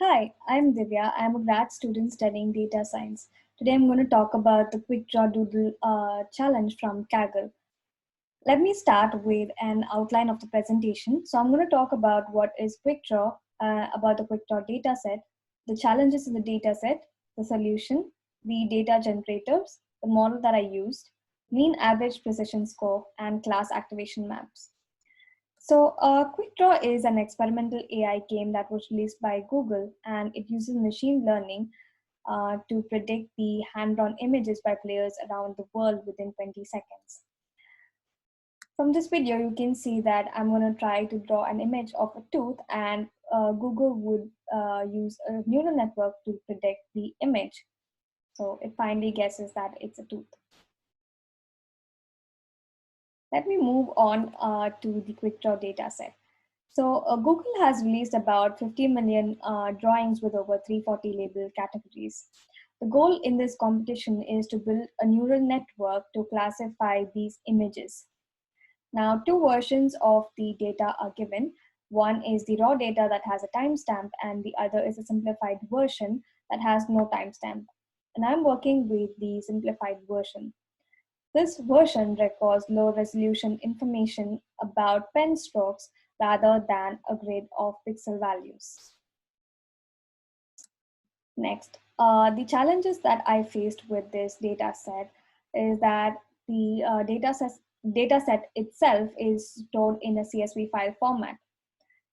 Hi, I'm Divya. I'm a grad student studying data science. Today I'm going to talk about the Quick Draw Doodle challenge from Kaggle. Let me start with an outline of the presentation. So I'm going to talk about what is Quick Draw, about the Quick Draw dataset, the challenges in the dataset, the solution, the data generators, the model that I used, mean average precision score, and class activation maps. So, QuickDraw is an experimental AI game that was released by Google, and it uses machine learning to predict the hand-drawn images by players around the world within 20 seconds. From this video, you can see that I'm going to try to draw an image of a tooth, and Google would use a neural network to predict the image. So it finally guesses that it's a tooth. Let me move on to the QuickDraw dataset. So Google has released about 50 million drawings with over 340 label categories. The goal in this competition is to build a neural network to classify these images. Now, two versions of the data are given. One is the raw data that has a timestamp, and the other is a simplified version that has no timestamp. And I'm working with the simplified version. This version records low resolution information about pen strokes rather than a grid of pixel values. Next, the challenges that I faced with this data set is that the data set itself is stored in a CSV file format.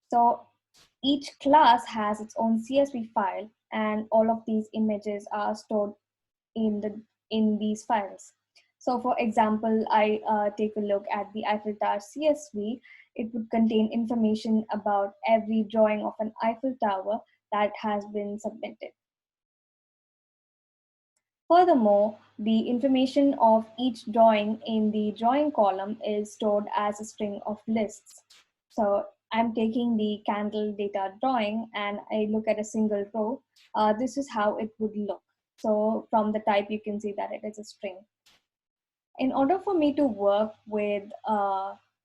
So each class has its own CSV file, and all of these images are stored in these files. So for example, I take a look at the Eiffel Tower CSV. It would contain information about every drawing of an Eiffel Tower that has been submitted. Furthermore, the information of each drawing in the drawing column is stored as a string of lists. So I'm taking the candle data drawing and I look at a single row. This is how it would look. So from the type, you can see that it is a string. In order for me to work with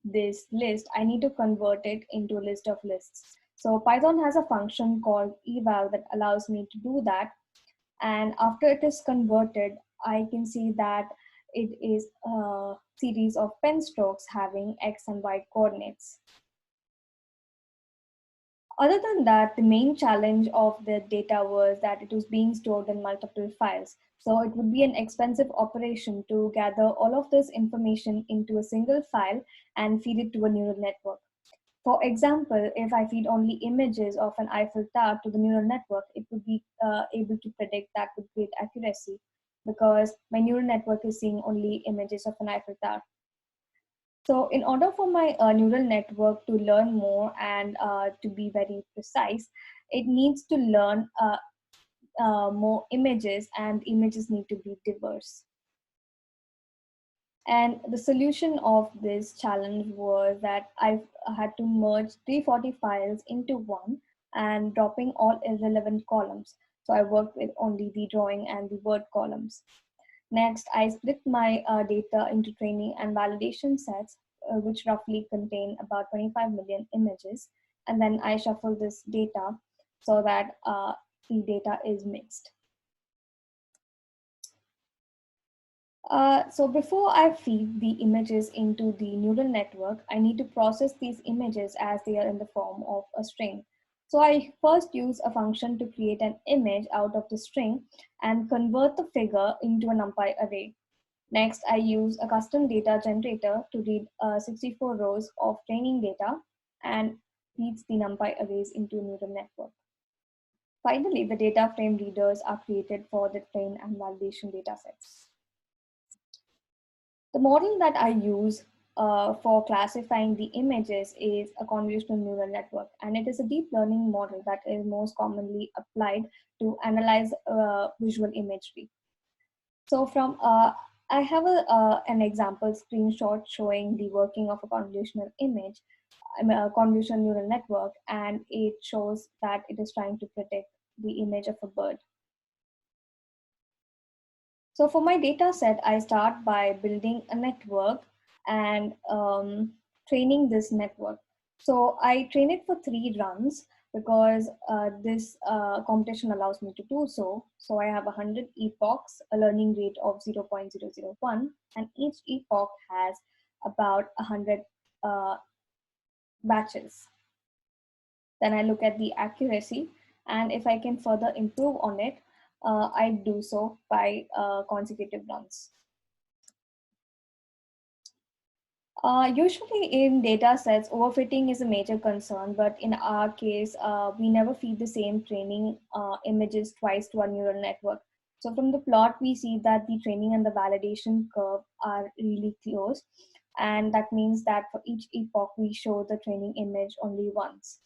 this list, I need to convert it into a list of lists. So Python has a function called eval that allows me to do that. And after it is converted, I can see that it is a series of pen strokes having X and Y coordinates. Other than that, the main challenge of the data was that it was being stored in multiple files. So it would be an expensive operation to gather all of this information into a single file and feed it to a neural network. For example, if I feed only images of an Eiffel Tower to the neural network, it would be able to predict that with great accuracy because my neural network is seeing only images of an Eiffel Tower. So in order for my neural network to learn more and to be very precise, it needs to learn more images, and images need to be diverse. And the solution of this challenge was that I had to merge 340 files into one and dropping all irrelevant columns. So I worked with only the drawing and the word columns. Next, I split my data into training and validation sets, which roughly contain about 25 million images. And then I shuffle this data so that the data is mixed. So before I feed the images into the neural network, I need to process these images as they are in the form of a string. So I first use a function to create an image out of the string and convert the figure into a NumPy array. Next, I use a custom data generator to read 64 rows of training data and feeds the NumPy arrays into a neural network. Finally, the data frame readers are created for the train and validation datasets. The model that I use for classifying the images is a convolutional neural network, and it is a deep learning model that is most commonly applied to analyze visual imagery. So I have an example screenshot showing the working of a convolutional image, a convolutional neural network, and it shows that it is trying to predict the image of a bird. So for my data set, I start by building a network and training this network. So I train it for 3 runs because this competition allows me to do so. So I have 100 epochs, a learning rate of 0.001, and each epoch has about 100 uh, batches. Then I look at the accuracy, and if I can further improve on it, I do so by consecutive runs. Usually in data sets, overfitting is a major concern, but in our case, we never feed the same training images twice to our neural network. So from the plot, we see that the training and the validation curve are really close. And that means that for each epoch, we show the training image only once.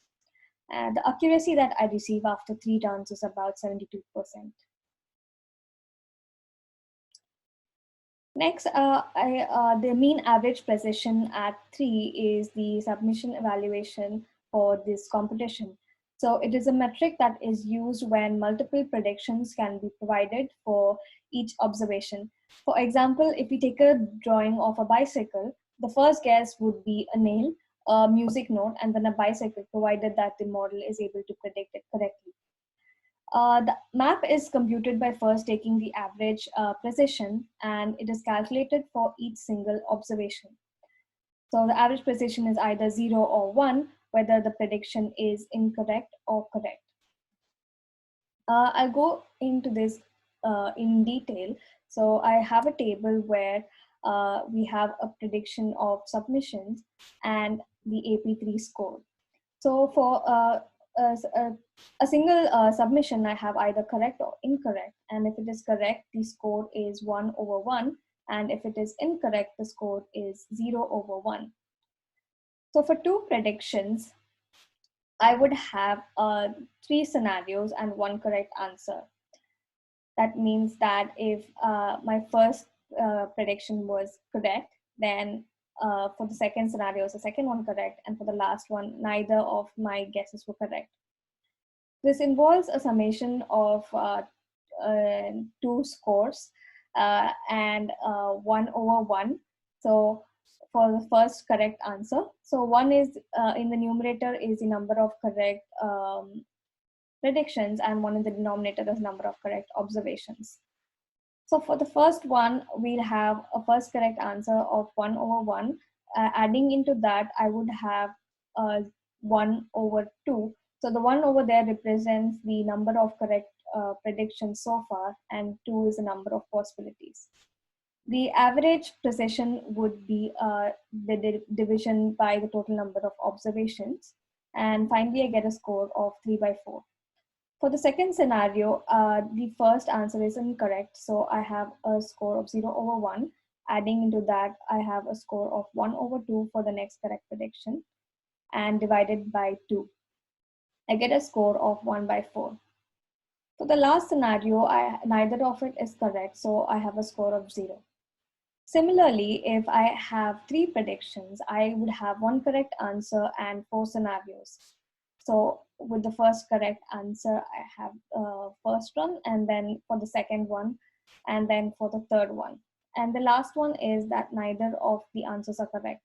And the accuracy that I receive after 3 runs is about 72%. Next, the mean average precision at 3 is the submission evaluation for this competition. So it is a metric that is used when multiple predictions can be provided for each observation. For example, if we take a drawing of a bicycle, the first guess would be a nail, a music note, and then a bicycle, provided that the model is able to predict it correctly. The map is computed by first taking the average precision, and it is calculated for each single observation. So the average precision is either 0 or 1, whether the prediction is incorrect or correct. I'll go into this in detail. So I have a table where we have a prediction of submissions and the AP3 score. So for a single submission, I have either correct or incorrect. And if it is correct, the score is 1 over 1. And if it is incorrect, the score is 0 over 1. So for two predictions, I would have 3 scenarios and 1 correct answer. That means that if my first prediction was correct, then for the second scenario, is the second one correct, and for the last one, neither of my guesses were correct. This involves a summation of 2 scores and 1 over 1. So for the first correct answer, so 1 is in the numerator is the number of correct predictions, and 1 in the denominator is number of correct observations. So for the first one, we'll have a first correct answer of 1 over 1. Adding into that, I would have 1 over 2. So the 1 over there represents the number of correct predictions so far, and 2 is the number of possibilities. The average precision would be the division by the total number of observations. And finally, I get a score of 3 by 4. For the second scenario, the first answer is incorrect. So I have a score of 0 over 1. Adding into that, I have a score of 1 over 2 for the next correct prediction, and divided by 2. I get a score of 1 by 4. For the last scenario, neither of it is correct, so I have a score of 0. Similarly, if I have 3 predictions, I would have 1 correct answer and 4 scenarios. So with the first correct answer, I have first one, and then for the second one, and then for the third one. And the last one is that neither of the answers are correct.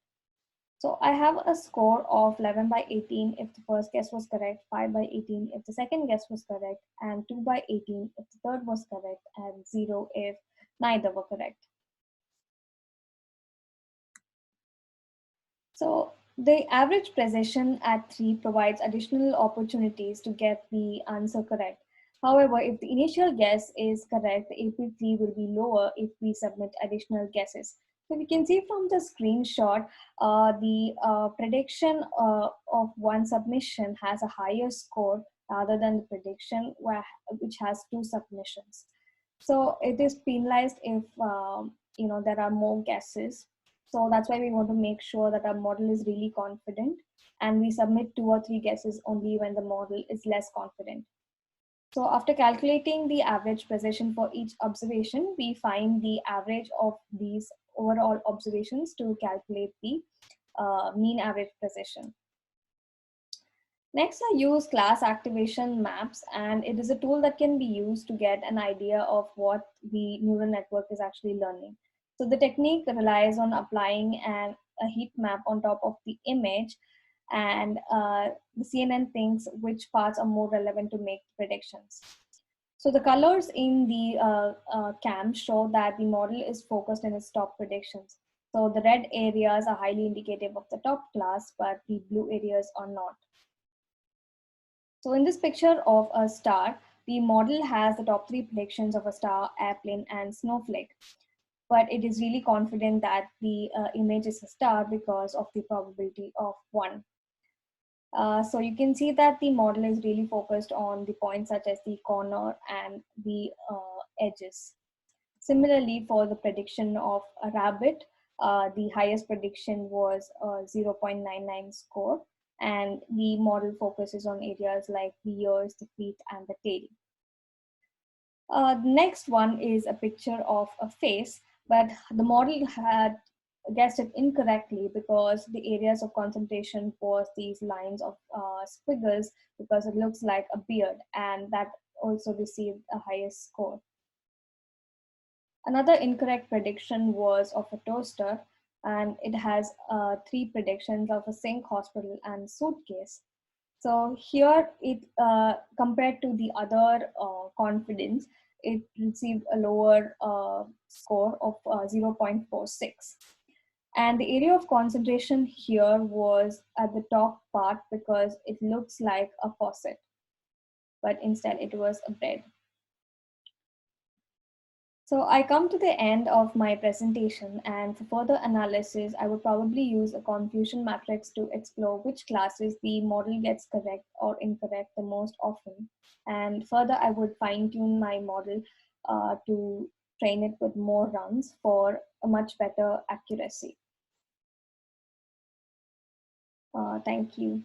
So I have a score of 11 by 18 if the first guess was correct, 5 by 18 if the second guess was correct, and 2 by 18 if the third was correct, and 0 if neither were correct. So the average precision at 3 provides additional opportunities to get the answer correct. However, if the initial guess is correct, the AP3 will be lower if we submit additional guesses. So we can see from the screenshot, the prediction of one submission has a higher score rather than the prediction which has 2 submissions. So it is penalized if there are more guesses. So that's why we want to make sure that our model is really confident, and we submit 2 or 3 guesses only when the model is less confident. So after calculating the average precision for each observation, we find the average of these overall observations to calculate the mean average precision. Next, I use class activation maps, and it is a tool that can be used to get an idea of what the neural network is actually learning. So the technique relies on applying a heat map on top of the image, and the CNN thinks which parts are more relevant to make predictions. So the colors in the cam show that the model is focused in its top predictions. So the red areas are highly indicative of the top class, but the blue areas are not. So in this picture of a star, the model has the top three predictions of a star, airplane, and snowflake. But it is really confident that the image is a star because of the probability of 1. So you can see that the model is really focused on the points such as the corner and the edges. Similarly, for the prediction of a rabbit, the highest prediction was 0.99 score, and the model focuses on areas like the ears, the feet, and the tail. The next one is a picture of a face, but the model had guessed it incorrectly because the areas of concentration was these lines of squiggles because it looks like a beard, and that also received a highest score. Another incorrect prediction was of a toaster, and it has three predictions of a sink, hospital, and suitcase. So here it compared to the other confidence, it received a lower score of 0.46. And the area of concentration here was at the top part because it looks like a faucet, but instead it was a bed. So I come to the end of my presentation, and for further analysis, I would probably use a confusion matrix to explore which classes the model gets correct or incorrect the most often. And further, I would fine tune my model to train it with more runs for a much better accuracy. Thank you.